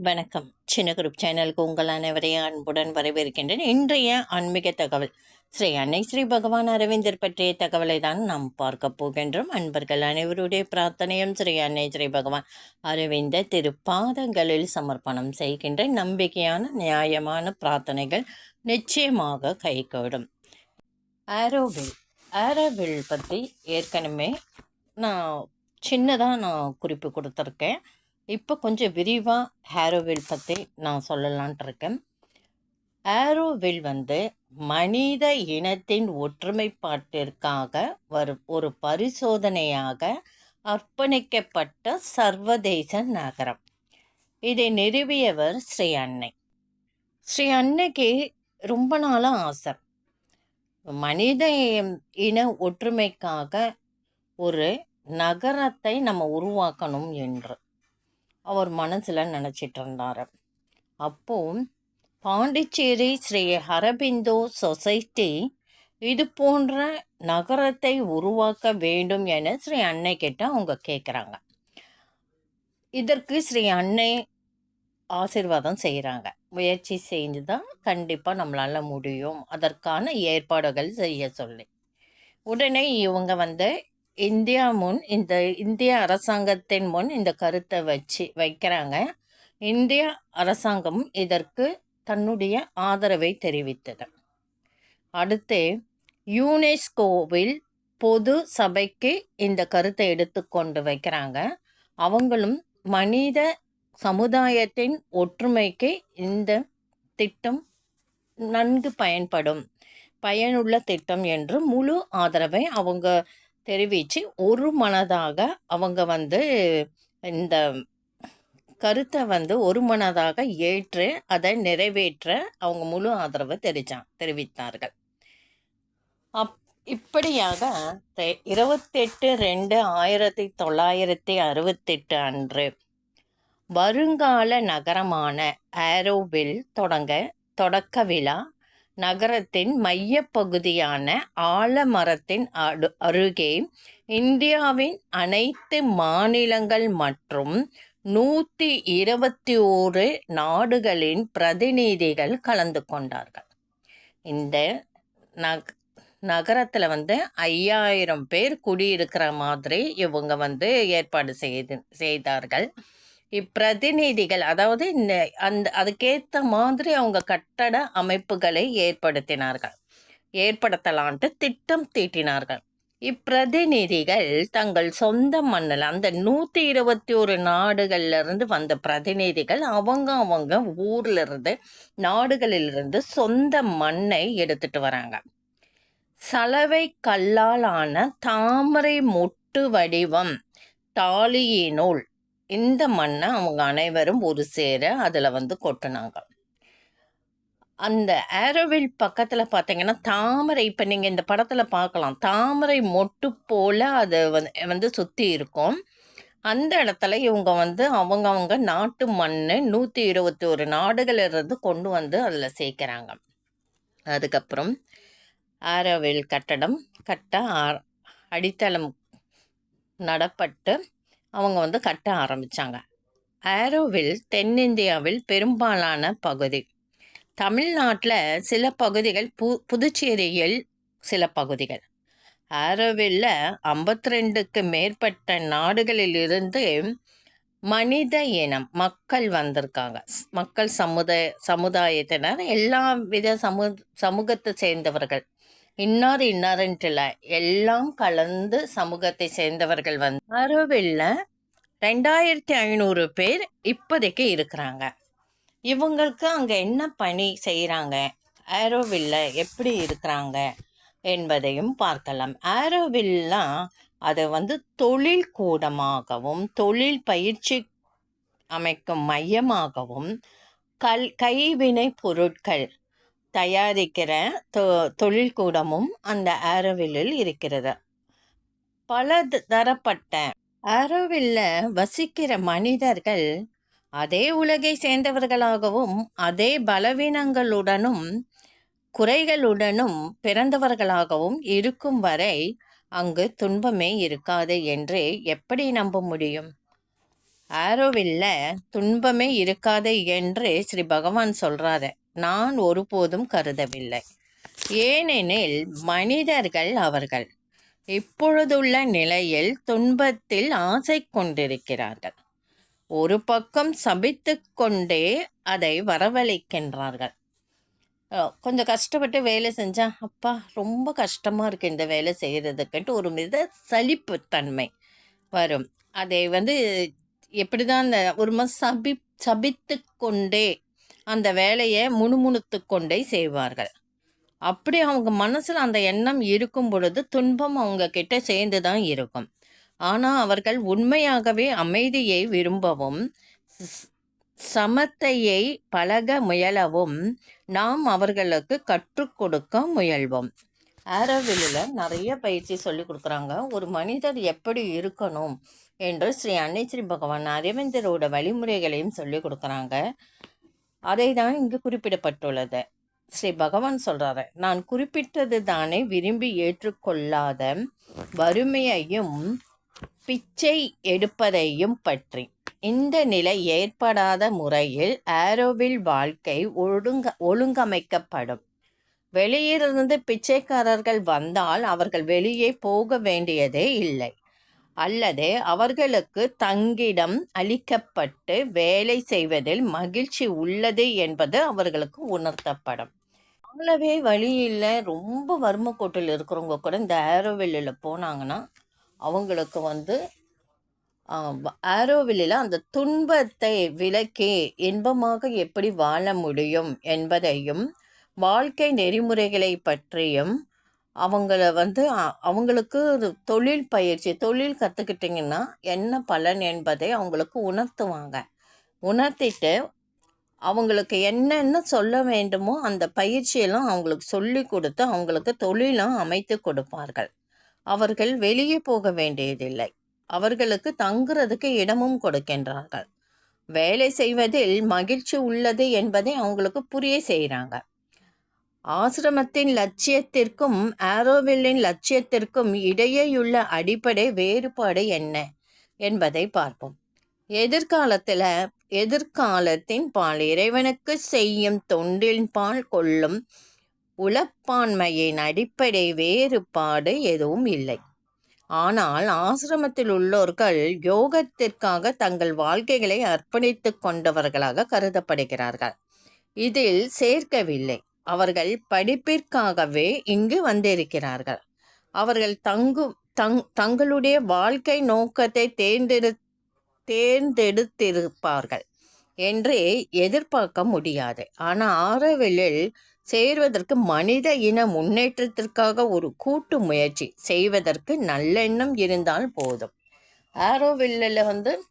வணக்கம். சின்ன குரூப் சேனலுக்கு உங்கள் அனைவரையும் அன்புடன் வரவேற்கின்றேன். இன்றைய ஆன்மீக தகவல் ஸ்ரீ அன்னை ஸ்ரீ பகவான் அரவிந்தர் பற்றிய தகவலை தான் நாம் பார்க்க போகின்றோம். அன்பர்கள் அனைவருடைய பிரார்த்தனையும் ஸ்ரீ அன்னை ஸ்ரீ பகவான் அரவிந்த திருப்பாதங்களில் சமர்ப்பணம் செய்கின்ற நம்பிக்கையான நியாயமான பிரார்த்தனைகள் நிச்சயமாக கைகூடும். ஆரோவில் பற்றி ஏற்கனவே நான் சின்னதாக குறிப்பு கொடுத்துருக்கேன். இப்போ கொஞ்சம் விரிவாக ஆரோவில் பற்றி நான் சொல்லலான்ட்டு இருக்கேன். ஆரோவில் மனித இனத்தின் ஒற்றுமைப்பாட்டிற்காக ஒரு பரிசோதனையாக அர்ப்பணிக்கப்பட்ட சர்வதேச நகரம். இதை நிறுவியவர் ஸ்ரீ அன்னை. ஸ்ரீ அன்னைக்கு ரொம்ப நாளாக ஆசை, மனித இன ஒற்றுமைக்காக ஒரு நகரத்தை நம்ம உருவாக்கணும் என்று அவர் மனசில் நினச்சிட்டு இருந்தார். அப்போ பாண்டிச்சேரி ஸ்ரீ அரபிந்தோ சொசைட்டி இது போன்ற நகரத்தை உருவாக்க வேண்டும் என ஸ்ரீ அன்னை கிட்ட அவங்க கேட்குறாங்க. இதற்கு ஸ்ரீ அன்னை ஆசீர்வாதம் செய்கிறாங்க. முயற்சி செஞ்சு தான் கண்டிப்பாக நம்மளால் முடியும், அதற்கான ஏற்பாடுகள் செய்ய சொல்லி. உடனே இவங்க இந்திய அரசாங்கத்தின் முன் இந்த கருத்தை வைக்கிறாங்க. இந்திய அரசாங்கம் இதற்கு தன்னுடைய ஆதரவை தெரிவித்தது. அடுத்து யுனெஸ்கோவில் பொது சபைக்கு இந்த கருத்தை எடுத்துக்கொண்டு வைக்கிறாங்க. அவங்களும் மனித சமுதாயத்தின் ஒற்றுமைக்கு இந்த திட்டம் நன்கு பயனுள்ள திட்டம் என்று முழு ஆதரவை அவங்க தெரிவித்து ஒரு மனதாக அவங்க இந்த கருத்தை ஒரு மனதாக ஏற்று அதை நிறைவேற்ற அவங்க முழு ஆதரவை தெரிவித்தார்கள். இப்படியாக 28/2/1968 அன்று வருங்கால நகரமான ஆரோவில் தொடக்க விழா நகரத்தின் மையப்பகுதியான ஆலமரத்தின் அருகே இந்தியாவின் அனைத்து மாநிலங்கள் மற்றும் 121 நாடுகளின் பிரதிநிதிகள் கலந்து கொண்டார்கள். இந்த நகரத்தில் 5000 பேர் குடியிருக்கிற மாதிரி இவங்க ஏற்பாடு செய்தார்கள். இப்பிரதிநிதிகள் அதாவது அதுக்கேற்ற மாதிரி அவங்க கட்டட அமைப்புகளை ஏற்படுத்தலான்ட்டு திட்டம் தீட்டினார்கள். இப்பிரதிநிதிகள் தங்கள் சொந்த மண்ணில் அந்த 121 நாடுகள்லேருந்து வந்த பிரதிநிதிகள் அவங்க ஊர்லேருந்து நாடுகளிலிருந்து சொந்த மண்ணை எடுத்துட்டு வராங்க. சலவை கல்லால் ஆன தாமரை மொட்டு வடிவம் தாலியினுள் இந்த மண்ணை அவங்க அனைவரும் ஒரு சேர அதில் கொட்டினாங்க. அந்த ஆரோவில் பக்கத்தில் பார்த்தீங்கன்னா தாமரை, இப்போ நீங்கள் இந்த படத்தில் பார்க்கலாம், தாமரை மொட்டு போல் அது சுற்றி இருக்கும். அந்த இடத்துல இவங்க அவங்க நாட்டு மண் 121 நாடுகளிலிருந்து கொண்டு அதில் சேர்க்குறாங்க. அதுக்கப்புறம் ஆரோவில் கட்டடம் அடித்தளம் நடப்பட்டு அவங்க கட்ட ஆரம்பித்தாங்க. ஆரோவில் தென்னிந்தியாவில் பெரும்பாலான பகுதி, தமிழ்நாட்டில் சில பகுதிகள், புதுச்சேரியில் சில பகுதிகள். ஆரோவில்ல 52க்கு மேற்பட்ட நாடுகளிலிருந்து மனித இனம் மக்கள் வந்திருக்காங்க. மக்கள் சமுதாயத்தினர் எல்லா வித சமூகத்தை சேர்ந்தவர்கள், இன்னாருன்ட்டுல எல்லாம் கலந்து சமூகத்தை சேர்ந்தவர்கள் ஆரோவில்ல 2500 பேர் இப்போதைக்கு இருக்கிறாங்க. இவங்களுக்கு அங்கே என்ன பணி செய்கிறாங்க, ஆரோவில்ல எப்படி இருக்கிறாங்க என்பதையும் பார்க்கலாம். ஆரோவில்லாம் அது தொழில் கூடமாகவும் தொழில் பயிற்சி அமைக்கும் மையமாகவும் கைவினை பொருட்கள் தயாரிக்கிற தொழில்கூடமும் அந்த ஆரோவில்லில் இருக்கிறது. பல தரப்பட்ட ஆரோவில்ல வசிக்கிற மனிதர்கள் அதே உலகை சேர்ந்தவர்களாகவும் அதே பலவீனங்களுடனும் குறைகளுடனும் பிறந்தவர்களாகவும் இருக்கும் வரை அங்கு துன்பமே இருக்காது என்று எப்படி நம்ப முடியும்? ஆரோவில்ல துன்பமே இருக்காது என்று ஸ்ரீ பகவான் சொல்றாரு. நான் ஒருபோதும் கருதவில்லை. ஏனெனில் மனிதர்கள் அவர்கள் இப்பொழுதுள்ள நிலையில் துன்பத்தில் ஆசை கொண்டிருக்கிறார்கள். ஒரு பக்கம் சபித்து கொண்டே அதை வரவழைக்கின்றார்கள். கொஞ்சம் கஷ்டப்பட்டு வேலை செஞ்சால் அப்பா ரொம்ப கஷ்டமாக இருக்குது இந்த வேலை செய்கிறதுக்குன்ட்டு ஒரு சலிப்புத்தன்மை வரும். அதை எப்படி தான் அந்த ஒரு மாதிரி சபித்து கொண்டே அந்த வேலையை முணுமுணுத்து கொண்டே செய்வார்கள். அப்படி அவங்க மனசில் அந்த எண்ணம் இருக்கும் பொழுது துன்பம் அவங்க கிட்ட சேர்ந்து தான் இருக்கும். ஆனால் அவர்கள் உண்மையாகவே அமைதியை விரும்பவும் சமத்தையை பழக முயலவும் நாம் அவர்களுக்கு கற்றுக் கொடுக்க முயல்வோம். ஆரோவில்லில் நிறைய பயிற்சி சொல்லி கொடுக்குறாங்க. ஒரு மனிதர் எப்படி இருக்கணும் என்று ஸ்ரீ அன்னை ஸ்ரீ பகவான் அரவிந்தரோட வழிமுறைகளையும் சொல்லி கொடுக்குறாங்க. அதை தான் இங்கு குறிப்பிடப்பட்டுள்ளது. ஸ்ரீ பகவான் சொல்கிறாரு, நான் குறிப்பிட்டது தானே விரும்பி ஏற்றுக்கொள்ளாத வறுமையையும் பிச்சை எடுப்பதையும் பற்றி. இந்த நிலை ஏற்படாத முறையில் ஆரோவில் வாழ்க்கை ஒழுங்கமைக்கப்படும். வெளியிலிருந்து பிச்சைக்காரர்கள் வந்தால் அவர்கள் வெளியே போக வேண்டியதே இல்லை, அல்லது அவர்களுக்கு தங்கிடம் அளிக்கப்பட்டு வேலை செய்வதில் மகிழ்ச்சி உள்ளது என்பது அவர்களுக்கு உணர்த்தப்படும். அவ்வளவே வழியில் ரொம்ப வறுமை கோட்டில் இருக்கிறவங்க கூட இந்த ஆரோவில்லில் போனாங்கன்னா அவங்களுக்கு ஆரோவில்லில் அந்த துன்பத்தை விலக்கி இன்பமாக எப்படி வாழ முடியும் என்பதையும் வாழ்க்கை நெறிமுறைகளை பற்றியும் அவங்களுக்கு தொழில் பயிற்சி தொழில் கற்றுக்கிட்டிங்கன்னா என்ன பலன் என்பதை அவங்களுக்கு உணர்த்திட்டு அவங்களுக்கு என்னென்ன சொல்ல வேண்டுமோ அந்த பயிற்சியெல்லாம் அவங்களுக்கு சொல்லி கொடுத்து அவங்களுக்கு தொழிலும் அமைத்து கொடுப்பார்கள். அவர்கள் வெளியே போக வேண்டியதில்லை. அவர்களுக்கு தங்குறதுக்கு இடமும் கொடுக்கின்றார்கள். வேலை செய்வதில் மகிழ்ச்சி உள்ளது என்பதை அவங்களுக்கு புரிய செய்கிறாங்க. ஆசிரமத்தின் லட்சியத்திற்கும் ஆரோவில்லின் லட்சியத்திற்கும் இடையேயுள்ள அடிப்படை வேறுபாடு என்ன என்பதை பார்ப்போம். எதிர்காலத்தின் பால் இறைவனுக்கு செய்யும் தொண்டின் பால் கொள்ளும் உளப்பான்மையின் அடிப்படை வேறுபாடு எதுவும் இல்லை. ஆனால் ஆசிரமத்தில் உள்ளோர்கள் யோகத்திற்காக தங்கள் வாழ்க்கைகளை அர்ப்பணித்து கொண்டவர்களாக கருதப்படுகிறார்கள். இதில் சேர்க்கவில்லை. அவர்கள் படிப்பிற்காகவே இங்கு வந்திருக்கிறார்கள். அவர்கள் தங்களுடைய வாழ்க்கை நோக்கத்தை தேர்ந்தெடுத்திருப்பார்கள் என்று எதிர்பார்க்க முடியாது. ஆனால் ஆரோவில்லில் சேர்வதற்கு மனித இன முன்னேற்றத்திற்காக ஒரு கூட்டு முயற்சி செய்வதற்கு நல்லெண்ணம் இருந்தால் போதும். ஆரோவில்லில்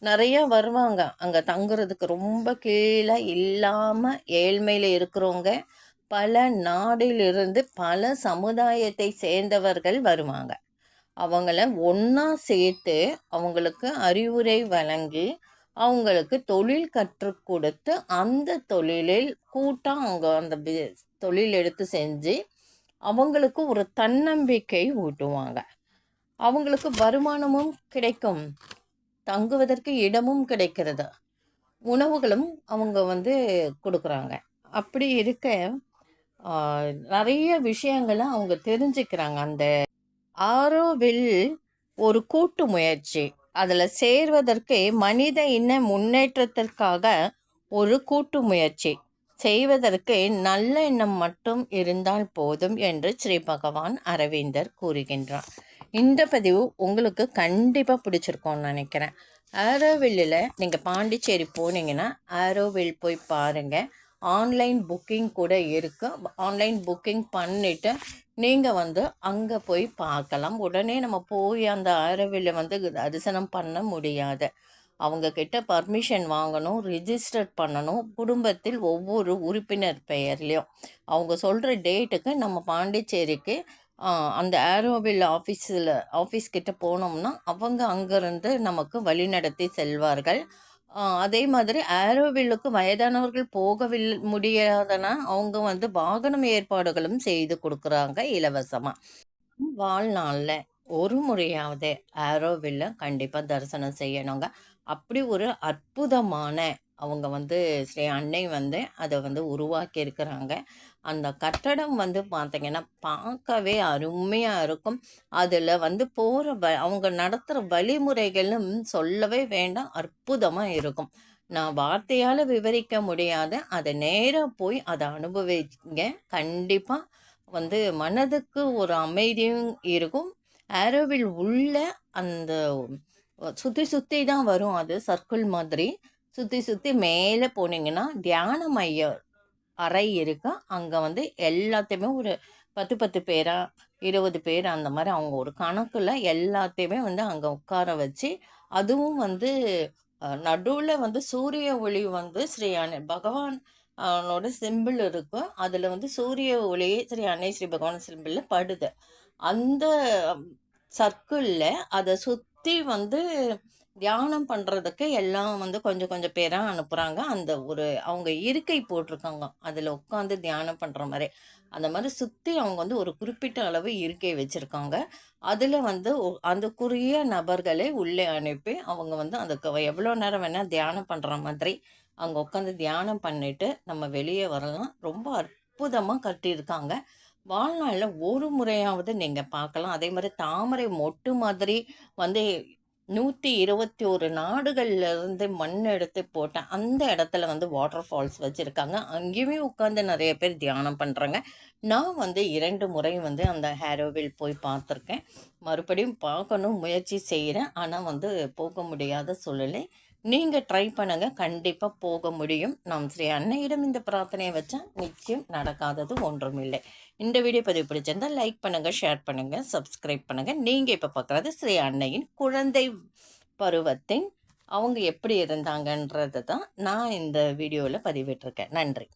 நிறைய வருவாங்க. அங்கே தங்குறதுக்கு ரொம்ப கீழே இல்லாமல் ஏழ்மையில் இருக்கிறவங்க பல நாடிலிருந்து பல சமுதாயத்தை சேர்ந்தவர்கள் வருவாங்க. அவங்கள ஒன்றா சேர்த்து அவங்களுக்கு அறிவுரை வழங்கி அவங்களுக்கு தொழில் கற்றுக் கொடுத்து அந்த தொழிலில் கூட்டம் அவங்க அந்த தொழில் எடுத்து செஞ்சு அவங்களுக்கு ஒரு தன்னம்பிக்கை ஊட்டுவாங்க. அவங்களுக்கு வருமானமும் கிடைக்கும், தங்குவதற்கு இடமும் கிடைக்கிறது, உணவுகளும் அவங்க கொடுக்குறாங்க. அப்படி இருக்க நிறைய விஷயங்களை அவங்க தெரிஞ்சுக்கிறாங்க. அந்த ஆரோவில் ஒரு கூட்டு முயற்சி, அதில் சேர்வதற்கு மனித இன முன்னேற்றத்திற்காக ஒரு கூட்டு முயற்சி செய்வதற்கு நல்ல எண்ணம் மட்டும் இருந்தால் போதும் என்று ஸ்ரீ பகவான் அரவிந்தர் கூறுகின்றார். இந்த பதிவு உங்களுக்கு கண்டிப்பாக பிடிச்சிருக்கோன்னு நினைக்கிறேன். ஆரோவில்லில் நீங்கள் பாண்டிச்சேரி போனீங்கன்னா ஆரோவில் போய் பாருங்கள். ஆன்லைன் புக்கிங் கூட இருக்குது. ஆன்லைன் புக்கிங் பண்ணிவிட்டு நீங்கள் அங்கே போய் பார்க்கலாம். உடனே நம்ம போய் அந்த ஆரோவில்லை தரிசனம் பண்ண முடியாது. அவங்கக்கிட்ட பர்மிஷன் வாங்கணும், ரிஜிஸ்டர் பண்ணணும். குடும்பத்தில் ஒவ்வொரு உறுப்பினர் பெயர்லேயும் அவங்க சொல்கிற டேட்டுக்கு நம்ம பாண்டிச்சேரிக்கு அந்த ஆரோவில் ஆஃபீஸ்கிட்ட போனோம்னா அவங்க அங்கேருந்து நமக்கு வழிநடத்தி செல்வார்கள். அதே மாதிரி ஆரோவில்லுக்கு வயதானவர்கள் முடியாதனா அவங்க வாகனம் ஏற்பாடுகளும் செய்து கொடுக்குறாங்க இலவசமாக. வாழ்நாளில் ஒரு முறையாவது ஆரோவில்ல கண்டிப்பாக தரிசனம் செய்யணுங்க. அப்படி ஒரு அற்புதமான அவங்க வந்து ஸ்ரீ அன்னை வந்து அதை வந்து உருவாக்கி இருக்கிறாங்க. அந்த கட்டடம் வந்து பார்த்தீங்கன்னா பார்க்கவே அருமையாக இருக்கும். அதில் வந்து போகிற அவங்க நடத்துகிற வழிமுறைகளும் சொல்லவே வேண்டாம், அற்புதமாக இருக்கும். நான் வார்த்தையால் விவரிக்க முடியாத, அதை நேராக போய் அதை அனுபவிங்க. கண்டிப்பாக வந்து மனதுக்கு ஒரு அமைதியும் இருக்கும். ஆரோவில் உள்ள அந்த சுற்றி சுற்றி தான் வரும், அது சர்க்கிள் மாதிரி சுற்றி சுற்றி மேலே போனீங்கன்னா தியான மைய அறை இருக்கு. அங்கே வந்து எல்லாத்தையுமே ஒரு 10 பேரா 20 பேர் அந்த மாதிரி அவங்க ஒரு கணக்கில் எல்லாத்தையுமே வந்து அங்கே உட்கார வச்சு, அதுவும் வந்து நடுவில் வந்து சூரிய ஒளி வந்து ஸ்ரீ பகவான் அவனோட சிம்பிள் இருக்கும். அதில் வந்து சூரிய ஒளி ஸ்ரீ அன்னை ஸ்ரீ பகவான் சிம்பிளில் படுது. அந்த சர்க்கிளில் அதை சுற்றி வந்து தியானம் பண்ணுறதுக்கு எல்லாம் வந்து கொஞ்சம் கொஞ்சம் பேராக அனுப்புகிறாங்க. அந்த ஒரு அவங்க இருக்கை போட்டிருக்காங்க, அதில் உட்காந்து தியானம் பண்ணுற மாதிரி. அந்த மாதிரி சுற்றி அவங்க வந்து ஒரு குறிப்பிட்ட அளவு இருக்கை வச்சுருக்காங்க. அதில் வந்து அதுக்குரிய நபர்களை உள்ளே அனுப்பி அவங்க வந்து அதுக்கு எவ்வளோ நேரம் வேணால் தியானம் பண்ணுற மாதிரி அங்கே உட்காந்து தியானம் பண்ணிவிட்டு நம்ம வெளியே வரலாம். ரொம்ப அற்புதமாக கட்டியிருக்காங்க. வாழ்நாளில் ஒரு முறையாவது நீங்கள் பார்க்கலாம். அதே மாதிரி தாமரை மொட்டு மாதிரி வந்து 121 நாடுகள்லேருந்து மண் எடுத்து போட்ட அந்த இடத்துல வந்து வாட்டர் ஃபால்ஸ் வச்சுருக்காங்க. அங்கேயுமே உட்காந்து நிறைய பேர் தியானம் பண்ணுறாங்க. நான் வந்து 2 முறை வந்து அந்த ஹேரோவில் போய் பார்த்துருக்கேன். மறுபடியும் பார்க்கணும் முயற்சி செய்கிறேன். ஆனால் வந்து போக முடியாத சூழ்நிலை. நீங்கள் ட்ரை பண்ணுங்கள், கண்டிப்பாக போக முடியும். நாம் ஸ்ரீ அன்னையிடம் இந்த பிரார்த்தனையை வச்சா நிச்சயம் நடக்காதது ஒன்றுமில்லை. இந்த வீடியோ பதிவு பிடிச்சிருந்தால் லைக் பண்ணுங்கள், ஷேர் பண்ணுங்கள், சப்ஸ்கிரைப் பண்ணுங்கள். நீங்கள் இப்போ பார்க்குறது ஸ்ரீ அன்னையின் குழந்தை பருவத்தின் அவங்க எப்படி இருந்தாங்கன்றது தான் நான் இந்த வீடியோவில் பதிவிட்டிருக்கேன். நன்றி.